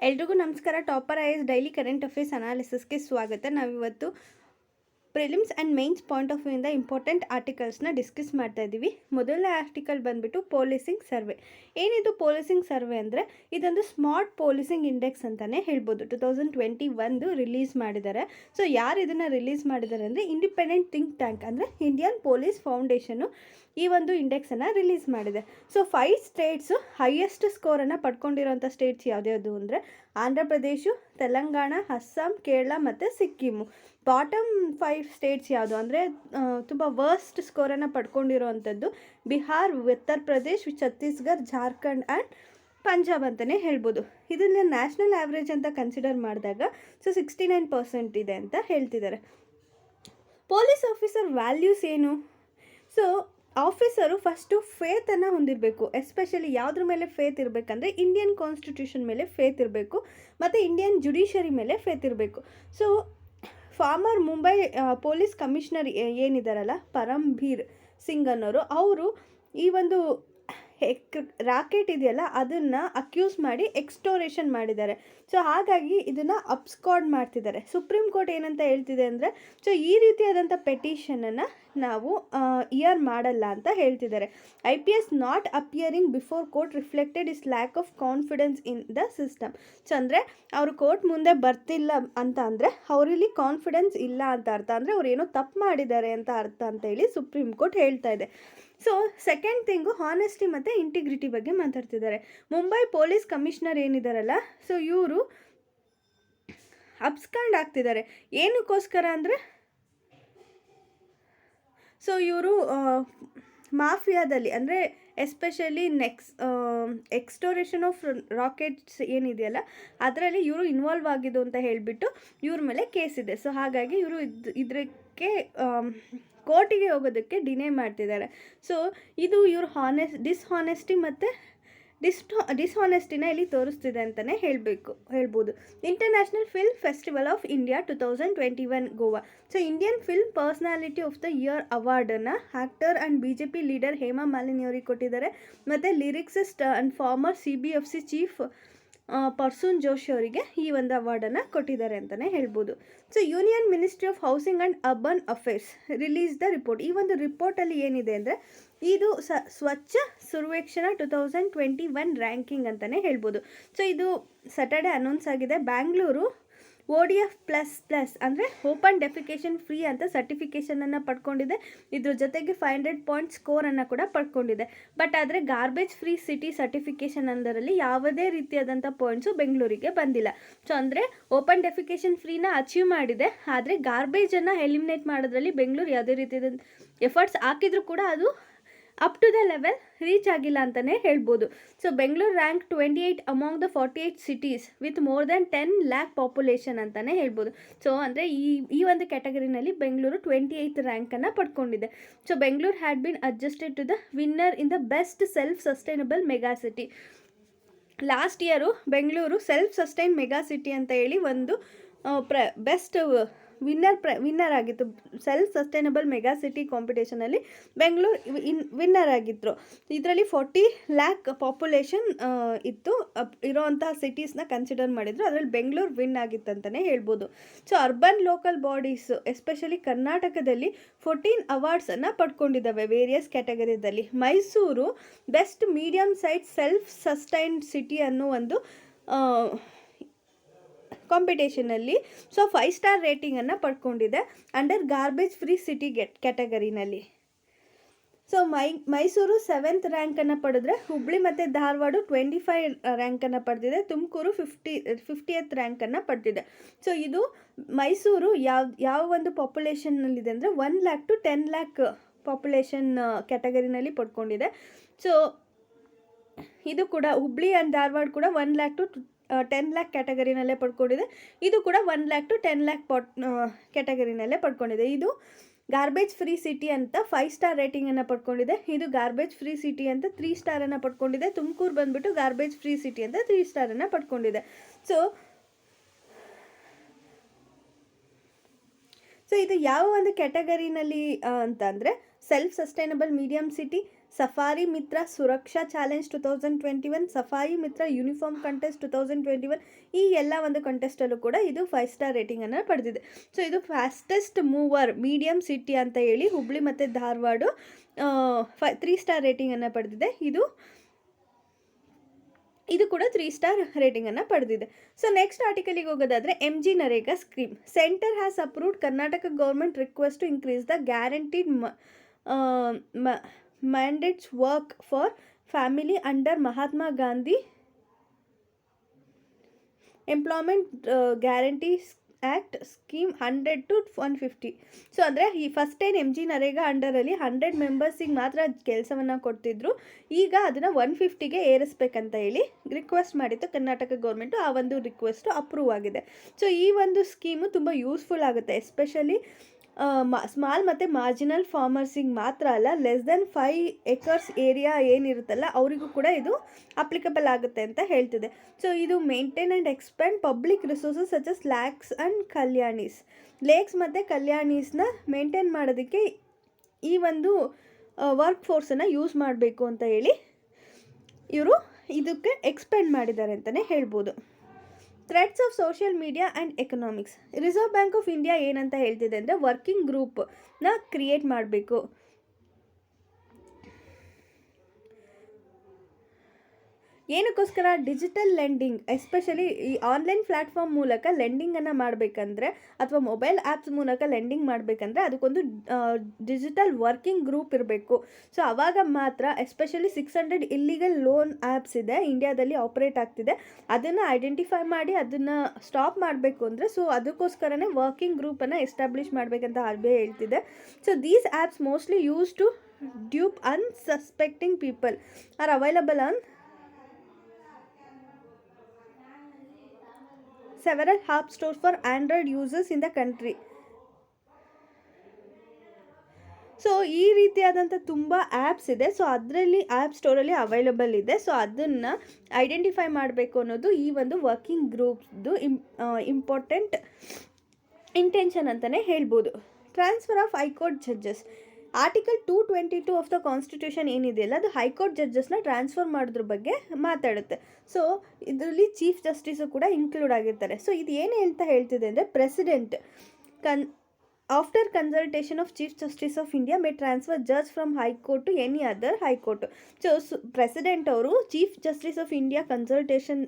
ಎಲ್ರಿಗೂ ನಮಸ್ಕಾರ. Topper IAS daily current affairs ಅನಾಲಿಸಿಸ್ಗೆ ಸ್ವಾಗತ. ನಾವಿವತ್ತು prelims and mains point of ವ್ಯೂಯಿಂದ ಇಂಪಾರ್ಟೆಂಟ್ ಆರ್ಟಿಕಲ್ಸ್ನ ಡಿಸ್ಕಸ್ ಮಾಡ್ತಾ ಇದ್ದೀವಿ. ಮೊದಲನೇ ಆರ್ಟಿಕಲ್ ಬಂದುಬಿಟ್ಟು ಪೋಲೀಸಿಂಗ್ ಸರ್ವೆ. ಏನಿದು ಪೋಲೀಸಿಂಗ್ ಸರ್ವೆ ಅಂದರೆ ಇದೊಂದು ಸ್ಮಾರ್ಟ್ ಪೋಲೀಸಿಂಗ್ ಇಂಡೆಕ್ಸ್ ಅಂತಲೇ ಹೇಳ್ಬೋದು. 2021 ರಿಲೀಸ್ ಮಾಡಿದ್ದಾರೆ. ಸೊ ಯಾರು ಇದನ್ನು ರಿಲೀಸ್ ಮಾಡಿದ್ದಾರೆ ಅಂದರೆ ಇಂಡಿಪೆಂಡೆಂಟ್ ಥಿಂಕ್ ಟ್ಯಾಂಕ್ ಅಂದರೆ ಇಂಡಿಯನ್ ಪೊಲೀಸ್ ಫೌಂಡೇಶನ್ನು ಈ ಒಂದು ಇಂಡೆಕ್ಸನ್ನು ರಿಲೀಸ್ ಮಾಡಿದೆ. ಸೊ 5 ಸ್ಟೇಟ್ಸು ಹೈಯೆಸ್ಟ್ ಸ್ಕೋರನ್ನು ಪಡ್ಕೊಂಡಿರೋಂಥ ಸ್ಟೇಟ್ಸ್ ಯಾವ್ದ್ಯಾವುದು ಅಂದರೆ ಆಂಧ್ರ ಪ್ರದೇಶ, ತೆಲಂಗಾಣ, ಅಸ್ಸಾಂ, ಕೇರಳ ಮತ್ತು ಸಿಕ್ಕಿಮು. ಬಾಟಮ್ 5 ಸ್ಟೇಟ್ಸ್ ಯಾವುದು ಅಂದರೆ ತುಂಬ ವರ್ಸ್ಟ್ ಸ್ಕೋರನ್ನು ಪಡ್ಕೊಂಡಿರೋವಂಥದ್ದು ಬಿಹಾರ್, ಉತ್ತರ ಪ್ರದೇಶ್, ಛತ್ತೀಸ್ಗಢ, ಜಾರ್ಖಂಡ್ ಆ್ಯಂಡ್ ಪಂಜಾಬ್ ಅಂತಲೇ ಹೇಳ್ಬೋದು. ಇದನ್ನು ನ್ಯಾಷನಲ್ ಆ್ಯಾವ್ರೇಜ್ ಅಂತ ಕನ್ಸಿಡರ್ ಮಾಡಿದಾಗ 69% ಇದೆ ಅಂತ ಹೇಳ್ತಿದ್ದಾರೆ. ಪೊಲೀಸ್ ಆಫೀಸರ್ ವ್ಯಾಲ್ಯೂಸ್ ಏನು? ಸೊ ಆಫೀಸರು ಫಸ್ಟು ಫೇತನ್ನು ಹೊಂದಿರಬೇಕು. ಎಸ್ಪೆಷಲಿ ಯಾವುದ್ರ ಮೇಲೆ ಫೇತ್ ಇರಬೇಕಂದ್ರೆ ಇಂಡಿಯನ್ ಕಾನ್ಸ್ಟಿಟ್ಯೂಷನ್ ಮೇಲೆ ಫೇತ್ ಇರಬೇಕು ಮತ್ತು ಇಂಡಿಯನ್ ಜುಡಿಷರಿ ಮೇಲೆ ಫೇತ್ ಇರಬೇಕು. So former Mumbai police commissioner ಏನಿದಾರಲ್ಲ ಪರಮ್ಬೀರ್ ಸಿಂಗ್ ಅನ್ನೋರು, ಅವರು ಈ ಒಂದು ರಾಕೆಟ್ ಇದೆಯಲ್ಲ ಅದನ್ನು ಅಕ್ಯೂಸ್ ಮಾಡಿ ಎಕ್ಸ್ಟೋರೇಷನ್ ಮಾಡಿದ್ದಾರೆ. ಸೊ ಹಾಗಾಗಿ ಇದನ್ನು ಅಬ್ಸ್ಕಾರ್ಡ್ ಮಾಡ್ತಿದ್ದಾರೆ. ಸುಪ್ರೀಂ ಕೋರ್ಟ್ ಏನಂತ ಹೇಳ್ತಿದೆ ಅಂದರೆ ಸೊ ಈ ರೀತಿಯಾದಂಥ ಪೆಟಿಷನನ್ನು ನಾವು ಇಯರ್ ಮಾಡಲ್ಲ ಅಂತ ಹೇಳ್ತಿದ್ದಾರೆ. IPS not appearing before court reflected is lack of confidence in the system. So ಅಂದರೆ ಅವರು ಕೋರ್ಟ್ ಮುಂದೆ ಬರ್ತಿಲ್ಲ ಅಂತ ಅಂದರೆ ಅವರಲ್ಲಿ ಕಾನ್ಫಿಡೆನ್ಸ್ ಇಲ್ಲ ಅಂತ ಅರ್ಥ, ಅಂದರೆ ಅವ್ರು ಏನೋ ತಪ್ಪು ಮಾಡಿದ್ದಾರೆ ಅಂತ ಅರ್ಥ ಅಂತ ಹೇಳಿ ಸುಪ್ರೀಂ ಕೋರ್ಟ್ ಹೇಳ್ತಾ ಇದೆ. ಸೊ ಸೆಕೆಂಡ್ ಥಿಂಗು ಹಾನೆಸ್ಟಿ ಮತ್ತು ಇಂಟಿಗ್ರಿಟಿ ಬಗ್ಗೆ ಮಾತಾಡ್ತಿದ್ದಾರೆ. ಮುಂಬೈ ಪೊಲೀಸ್ ಕಮಿಷನರ್ ಏನಿದಾರಲ್ಲ ಸೊ ಇವರು ಅಬ್ಸ್ಕಾಂಡ್ ಆಗ್ತಿದ್ದಾರೆ. ಏನಕ್ಕೋಸ್ಕರ ಅಂದರೆ ಸೊ ಇವರು ಮಾಫಿಯಾದಲ್ಲಿ ಅಂದರೆ ಎಸ್ಪೆಷಲಿ ಎಕ್ಸ್ಟೋರೇಷನ್ ಆಫ್ ರಾಕೆಟ್ಸ್ ಏನಿದೆಯಲ್ಲ ಅದರಲ್ಲಿ ಇವರು ಇನ್ವಾಲ್ವ್ ಆಗಿದ್ದು ಅಂತ ಹೇಳಿಬಿಟ್ಟು ಇವ್ರ ಮೇಲೆ ಕೇಸ್ ಇದೆ. ಸೊ ಹಾಗಾಗಿ ಇವರು ಇದಕ್ಕೆ ಕೋರ್ಟಿಗೆ ಹೋಗೋದಕ್ಕೆ ಡಿನೇ ಮಾಡ್ತಿದ್ದಾರೆ. ಸೊ ಇದು ಇವ್ರ ಡಿಸ್ಹಾನೆಸ್ಟಿ ಮತ್ತು ಡಿಸ್ಹಾನೆಸ್ಟಿನ ಇಲ್ಲಿ ತೋರಿಸ್ತಿದೆ ಅಂತಲೇ ಹೇಳ್ಬೋದು. International film festival of India 2021 Goa. So Indian film personality of the year ಅವಾರ್ಡನ್ನು actor and BJP leader Hema Malini ಅವರಿಗೆ ಕೊಟ್ಟಿದ್ದಾರೆ ಮತ್ತು lyricist and former CBFC chief Prasoon Joshi ಅವರಿಗೆ ಈ ಒಂದು ಅವಾರ್ಡನ್ನು ಕೊಟ್ಟಿದ್ದಾರೆ ಅಂತಲೇ ಹೇಳ್ಬೋದು. So union ministry of housing and urban affairs release the report. ಈ ಒಂದು ರಿಪೋರ್ಟಲ್ಲಿ ಏನಿದೆ ಅಂದರೆ ಇದು ಸ್ವಚ್ಛ ಸರ್ವೇಕ್ಷಣ 2021 ರ್ಯಾಂಕಿಂಗ್ ಅಂತಲೇ ಹೇಳ್ಬೋದು. ಸೊ ಇದು ಸ್ಯಾಟರ್ಡೆ ಅನೌನ್ಸ್ ಆಗಿದೆ. ಬ್ಯಾಂಗ್ಳೂರು ODF++ ಅಂದರೆ ಓಪನ್ ಡೆಫಿಕೇಷನ್ ಫ್ರೀ ಅಂತ ಸರ್ಟಿಫಿಕೇಷನನ್ನು ಪಡ್ಕೊಂಡಿದೆ. ಇದ್ರ ಜೊತೆಗೆ 500 ಪಾಯಿಂಟ್ ಸ್ಕೋರನ್ನು ಕೂಡ ಪಡ್ಕೊಂಡಿದೆ. ಬಟ್ ಆದರೆ ಗಾರ್ಬೇಜ್ ಫ್ರೀ ಸಿಟಿ ಸರ್ಟಿಫಿಕೇಷನ್ ಅಂದರಲ್ಲಿ ಯಾವುದೇ ರೀತಿಯಾದಂಥ ಪಾಯಿಂಟ್ಸು ಬೆಂಗಳೂರಿಗೆ ಬಂದಿಲ್ಲ. ಸೊ ಅಂದರೆ ಓಪನ್ ಡೆಫಿಕೇಷನ್ ಫ್ರೀನ ಅಚೀವ್ ಮಾಡಿದೆ, ಆದರೆ ಗಾರ್ಬೇಜನ್ನು ಎಲಿಮಿನೇಟ್ ಮಾಡೋದ್ರಲ್ಲಿ ಬೆಂಗಳೂರು ಯಾವುದೇ ರೀತಿಯಾದ ಎಫರ್ಟ್ಸ್ ಹಾಕಿದರೂ ಕೂಡ ಅದು up to the level reach ಆಗಿಲ್ಲ ಅಂತಲೇ ಹೇಳ್ಬೋದು. So Bengaluru rank 28 among the 48 cities with more than 10 lakh population ಅಂತಲೇ ಹೇಳ್ಬೋದು. ಸೊ ಅಂದರೆ ಈ ಒಂದು ಕ್ಯಾಟಗರಿನಲ್ಲಿ ಬೆಂಗಳೂರು 28th ರ್ಯಾಂಕನ್ನು ಪಡ್ಕೊಂಡಿದೆ. So Bengaluru had been adjusted to the winner in the best self sustainable mega city. Last year Bengaluru self sustain mega city ಅಂತ ಹೇಳಿ ಒಂದು ಬೆಸ್ಟ್ ವಿನ್ನರ್ ಆಗಿತ್ತು. Self sustainable mega city ಕಾಂಪಿಟೇಷನಲ್ಲಿ Bengaluru winner ಆಗಿದ್ದರು. ಇದರಲ್ಲಿ 40 lakh ಪಾಪ್ಯುಲೇಷನ್ ಇತ್ತು ಇರೋವಂಥ ಸಿಟೀಸ್ನ ಕನ್ಸಿಡರ್ ಮಾಡಿದರು. ಅದರಲ್ಲಿ ಬೆಂಗಳೂರು ವಿನ್ ಆಗಿತ್ತಂತಲೇ ಹೇಳ್ಬೋದು. So urban local bodies especially ಕರ್ನಾಟಕದಲ್ಲಿ 14 ಅವಾರ್ಡ್ಸನ್ನು ಪಡ್ಕೊಂಡಿದ್ದಾವೆ ವೇರಿಯಸ್ ಕ್ಯಾಟಗರಿದಲ್ಲಿ. Mysuru best medium size self sustained city ಅನ್ನೋ ಒಂದು ಕಾಂಪಿಟೇಷನಲ್ಲಿ ಸೊ 5 ಸ್ಟಾರ್ ರೇಟಿಂಗನ್ನು ಪಡ್ಕೊಂಡಿದೆ ಅಂಡರ್ ಗಾರ್ಬೇಜ್ ಫ್ರೀ ಸಿಟಿ ಕ್ಯಾಟಗರಿನಲ್ಲಿ. ಸೊ ಮೈಸೂರು 7th ರ್ಯಾಂಕನ್ನು ಪಡೆದ್ರೆ ಹುಬ್ಳಿ ಮತ್ತು ಧಾರವಾಡ 25 ರ್ಯಾಂಕನ್ನು ಪಡೆದಿದೆ. ತುಮಕೂರು 50th ರ್ಯಾಂಕನ್ನು ಪಡೆದಿದೆ. ಸೊ ಇದು ಮೈಸೂರು ಯಾವ ಒಂದು ಪಾಪ್ಯುಲೇಷನ್ನಲ್ಲಿದೆ ಅಂದರೆ 1 lakh to 10 lakh ಪಾಪ್ಯುಲೇಷನ್ ಕ್ಯಾಟಗರಿನಲ್ಲಿ ಪಡ್ಕೊಂಡಿದೆ. ಸೊ ಇದು ಕೂಡ ಹುಬ್ಳಿ ಆ್ಯಂಡ್ ಧಾರವಾಡ ಕೂಡ 1 lakh to 10 lakh ಕ್ಯಾಟಗರಿನಲ್ಲೇ ಪಡ್ಕೊಂಡಿದೆ. ಇದು ಕೂಡ 1 lakh to 10 lakh ಕ್ಯಾಟಗರಿನಲ್ಲೇ ಪಡ್ಕೊಂಡಿದೆ. ಇದು ಗಾರ್ಬೇಜ್ ಫ್ರೀ ಸಿಟಿ ಅಂತ 5 ಸ್ಟಾರ್ ರೇಟಿಂಗನ್ನು ಪಡ್ಕೊಂಡಿದೆ. ಇದು ಗಾರ್ಬೇಜ್ ಫ್ರೀ ಸಿಟಿ ಅಂತ 3 ಸ್ಟಾರನ್ನು ಪಡ್ಕೊಂಡಿದೆ. ತುಮಕೂರು ಬಂದುಬಿಟ್ಟು ಗಾರ್ಬೇಜ್ ಫ್ರೀ ಸಿಟಿ ಅಂತ 3 ಸ್ಟಾರನ್ನು ಪಡ್ಕೊಂಡಿದೆ. ಸೊ ಇದು ಯಾವ ಒಂದು ಕ್ಯಾಟಗರಿನಲ್ಲಿ ಅಂತಂದರೆ self sustainable medium city, Safai Mitra Suraksha challenge 2021, Safai Mitra uniform contest 2021, ಈ ಎಲ್ಲ ಒಂದು ಕಂಟೆಸ್ಟಲ್ಲೂ ಕೂಡ ಇದು 5 ಸ್ಟಾರ್ ರೇಟಿಂಗನ್ನು ಪಡೆದಿದೆ. ಸೊ ಇದು ಫಾಸ್ಟೆಸ್ಟ್ ಮೂವರ್ ಮೀಡಿಯಮ್ ಸಿಟಿ ಅಂತ ಹೇಳಿ ಹುಬ್ಳಿ ಮತ್ತು ಧಾರವಾಡ 3 ಸ್ಟಾರ್ ರೇಟಿಂಗನ್ನು ಪಡೆದಿದೆ. ಇದು ಕೂಡ 3 ಸ್ಟಾರ್ ರೇಟಿಂಗನ್ನು ಪಡೆದಿದೆ. ಸೊ ನೆಕ್ಸ್ಟ್ ಆರ್ಟಿಕಲಿಗೆ ಹೋಗೋದಾದರೆ MG NREGA scheme. Centre has approved Karnataka government request to increase the guaranteed mandates work for family under Mahatma Gandhi Employment Guarantee Act scheme 100 to 150. So ಅಂದರೆ ಈ ಫಸ್ಟ್ ಟೈಮ್ MG ನರೇಗಾ ಅಂಡರಲ್ಲಿ 100 ಮೆಂಬರ್ಸಿಗೆ ಮಾತ್ರ ಕೆಲಸವನ್ನು ಕೊಡ್ತಿದ್ರು. ಈಗ ಅದನ್ನು 150ಗೆ ಏರಿಸ್ಬೇಕಂತ ಹೇಳಿ ರಿಕ್ವೆಸ್ಟ್ ಮಾಡಿತ್ತು ಕರ್ನಾಟಕ ಗೌರ್ಮೆಂಟು. ಆ ಒಂದು ರಿಕ್ವೆಸ್ಟು ಅಪ್ರೂವ್ ಆಗಿದೆ. ಸೊ ಈ ಒಂದು ಸ್ಕೀಮು ತುಂಬ ಯೂಸ್ಫುಲ್ ಆಗುತ್ತೆ, ಎಸ್ಪೆಷಲಿ ಸ್ಮಾಲ್ ಮತ್ತು ಮಾರ್ಜಿನಲ್ ಫಾರ್ಮರ್ಸಿಗೆ ಮಾತ್ರ ಅಲ್ಲ, ಲೆಸ್ ದೆನ್ 5 acres ಏರಿಯಾ ಏನಿರುತ್ತಲ್ಲ ಅವರಿಗೂ ಕೂಡ ಇದು ಅಪ್ಲಿಕಬಲ್ ಆಗುತ್ತೆ ಅಂತ ಹೇಳ್ತಿದೆ. ಸೊ ಇದು maintain and expand public resources such as lakes ಮತ್ತು ಕಲ್ಯಾಣೀಸ್ನ ಮೇಂಟೈನ್ ಮಾಡೋದಕ್ಕೆ ಈ ಒಂದು ವರ್ಕ್ ಫೋರ್ಸನ್ನು ಯೂಸ್ ಮಾಡಬೇಕು ಅಂತ ಹೇಳಿ ಇವರು ಇದಕ್ಕೆ ಎಕ್ಸ್ಪ್ಯಾಂಡ್ ಮಾಡಿದ್ದಾರೆ ಅಂತಲೇ ಹೇಳ್ಬೋದು. Threats of social media and economics. Reserve bank of India ಏನಂತ ಹೇಳ್ತಿದೆ ಅಂದರೆ ವರ್ಕಿಂಗ್ ಗ್ರೂಪ್ನ ಕ್ರಿಯೇಟ್ ಮಾಡಬೇಕು. ಏನಕ್ಕೋಸ್ಕರ? ಡಿಜಿಟಲ್ ಲೆಂಡಿಂಗ್, ಎಸ್ಪೆಷಲಿ ಈ ಆನ್ಲೈನ್ ಪ್ಲ್ಯಾಟ್ಫಾರ್ಮ್ ಮೂಲಕ ಲೆಂಡಿಂಗನ್ನು ಮಾಡಬೇಕಂದ್ರೆ ಅಥವಾ ಮೊಬೈಲ್ ಆ್ಯಪ್ಸ್ ಮೂಲಕ ಲೆಂಡಿಂಗ್ ಮಾಡಬೇಕಂದ್ರೆ ಅದಕ್ಕೊಂದು ಡಿಜಿಟಲ್ ವರ್ಕಿಂಗ್ ಗ್ರೂಪ್ ಇರಬೇಕು. ಸೊ ಆವಾಗ ಮಾತ್ರ, ಎಸ್ಪೆಷಲಿ 600 ಇಲ್ಲಿಗಲ್ ಲೋನ್ ಆ್ಯಪ್ಸ್ ಇದೆ ಇಂಡಿಯಾದಲ್ಲಿ ಆಪ್ರೇಟ್ ಆಗ್ತಿದೆ, ಅದನ್ನು ಐಡೆಂಟಿಫೈ ಮಾಡಿ ಅದನ್ನು ಸ್ಟಾಪ್ ಮಾಡಬೇಕು ಅಂದರೆ ಸೊ ಅದಕ್ಕೋಸ್ಕರನೇ ವರ್ಕಿಂಗ್ ಗ್ರೂಪನ್ನು ಎಸ್ಟಾಬ್ಲಿಷ್ ಮಾಡಬೇಕಂತ RBI ಹೇಳ್ತಿದೆ. So these apps mostly use to dupe unsuspecting people are available on several app stores for Android users in the country. So ಈ ರೀತಿಯಾದಂಥ ತುಂಬ ಆ್ಯಪ್ಸ್ ಇದೆ. ಸೊ ಅದರಲ್ಲಿ ಆ್ಯಪ್ ಸ್ಟೋರಲ್ಲಿ ಅವೈಲಬಲ್ ಇದೆ. ಸೊ ಅದನ್ನು ಐಡೆಂಟಿಫೈ ಮಾಡಬೇಕು ಅನ್ನೋದು ಈ ಒಂದು ವರ್ಕಿಂಗ್ ಗ್ರೂಪ್ದು ಇಂಪಾರ್ಟೆಂಟ್ ಇಂಟೆನ್ಷನ್ ಅಂತಲೇ ಹೇಳ್ಬೋದು. Transfer of high court judges. Article 222 of the constitution ಏನಿದೆಯಲ್ಲ ಅದು ಹೈಕೋರ್ಟ್ ಜಡ್ಜಸ್ನ ಟ್ರಾನ್ಸ್ಫರ್ ಮಾಡೋದ್ರ ಬಗ್ಗೆ ಮಾತಾಡುತ್ತೆ. ಸೊ ಇದರಲ್ಲಿ ಚೀಫ್ ಜಸ್ಟಿಸು ಕೂಡ ಇನ್ಕ್ಲೂಡ್ ಆಗಿರ್ತಾರೆ. ಸೊ ಇದು ಏನು ಅಂತ ಹೇಳ್ತಿದೆ ಅಂದರೆ president after consultation of chief justice of India may transfer judge from high court to any other high court. So president ಅವರು chief justice of India consultation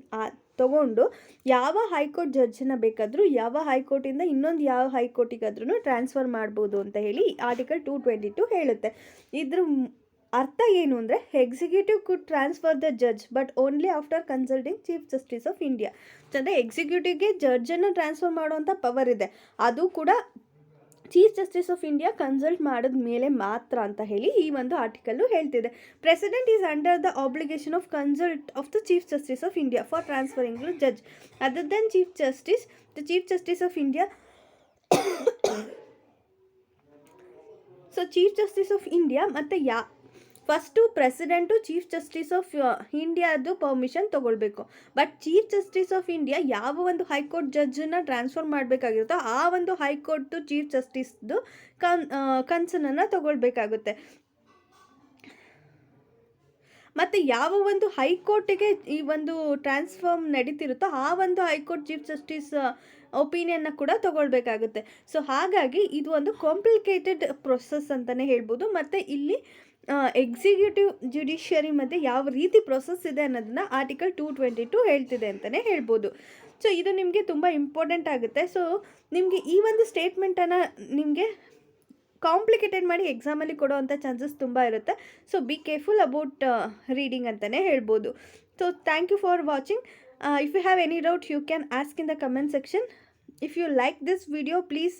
ತೊಗೊಂಡು ಯಾವ ಹೈಕೋರ್ಟ್ ಜಡ್ಜನ್ನ ಬೇಕಾದರೂ ಯಾವ ಹೈಕೋರ್ಟಿಂದ ಇನ್ನೊಂದು ಯಾವ ಹೈಕೋರ್ಟಿಗಾದ್ರೂ ಟ್ರಾನ್ಸ್ಫರ್ ಮಾಡ್ಬೋದು ಅಂತ ಹೇಳಿ ಆರ್ಟಿಕಲ್ 222 ಹೇಳುತ್ತೆ. ಇದ್ರ ಅರ್ಥ ಏನು ಅಂದರೆ executive could transfer the judge but only after consulting chief justice of India. ಅಂದರೆ ಎಕ್ಸಿಕ್ಯೂಟಿವ್ಗೆ ಜಡ್ಜನ್ನು ಟ್ರಾನ್ಸ್ಫರ್ ಮಾಡುವಂಥ ಪವರ್ ಇದೆ, ಅದು ಕೂಡ chief justice of India consult ಮಾಡಿದ ಮೇಲೆ ಮಾತ್ರ ಅಂತ ಹೇಳಿ ಈ ಒಂದು ಆರ್ಟಿಕಲ್ಲು ಹೇಳ್ತಿದೆ. President is under the obligation of consult of the chief justice of India for transferring to judge other than chief justice of India. So chief justice of India ಮತ್ತು first president chief justice of ಇಂಡಿಯಾದು permission ತೊಗೊಳ್ಬೇಕು. But chief justice of India ಯಾವ ಒಂದು high court ಜಡ್ಜನ್ನು transfer ಮಾಡಬೇಕಾಗಿರುತ್ತೋ ಆ ಒಂದು ಹೈಕೋರ್ಟ್ದು chief ಜಸ್ಟಿಸ್ದು ಕನ್ಸರ್ನನ್ನು ತೊಗೊಳ್ಬೇಕಾಗುತ್ತೆ. ಮತ್ತು ಯಾವ ಒಂದು ಹೈಕೋರ್ಟಿಗೆ ಈ ಒಂದು ಟ್ರಾನ್ಸ್ಫರ್ ನಡೀತಿರುತ್ತೋ ಆ ಒಂದು ಹೈಕೋರ್ಟ್ ಚೀಫ್ ಜಸ್ಟಿಸ್ ಒಪಿನಿಯನ್ನ ಕೂಡ ತೊಗೊಳ್ಬೇಕಾಗುತ್ತೆ. ಸೊ ಹಾಗಾಗಿ ಇದು ಒಂದು ಕಾಂಪ್ಲಿಕೇಟೆಡ್ ಪ್ರೊಸೆಸ್ ಅಂತಲೇ ಹೇಳ್ಬೋದು. ಮತ್ತು ಇಲ್ಲಿ ಎಕ್ಸಿಕ್ಯೂಟಿವ್ ಜುಡಿಷಿಯರಿ ಮತ್ತು ಯಾವ ರೀತಿ ಪ್ರೊಸೆಸ್ ಇದೆ ಅನ್ನೋದನ್ನ ಆರ್ಟಿಕಲ್ 222 ಹೇಳ್ತಿದೆ ಅಂತಲೇ ಹೇಳ್ಬೋದು. ಸೊ ಇದು ನಿಮಗೆ ತುಂಬ ಇಂಪಾರ್ಟೆಂಟ್ ಆಗುತ್ತೆ. ಸೊ ನಿಮಗೆ ಈ ಒಂದು ಸ್ಟೇಟ್ಮೆಂಟನ್ನು ನಿಮಗೆ ಕಾಂಪ್ಲಿಕೇಟೆಡ್ ಮಾಡಿ ಎಕ್ಸಾಮಲ್ಲಿ ಕೊಡೋವಂಥ ಚಾನ್ಸಸ್ ತುಂಬ ಇರುತ್ತೆ. So be careful about reading ಅಂತಲೇ ಹೇಳ್ಬೋದು. So thank you for watching. If you have any doubt you can ask in the comment section. If you like this video please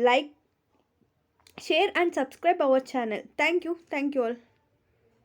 like, share and subscribe our channel. Thank you all.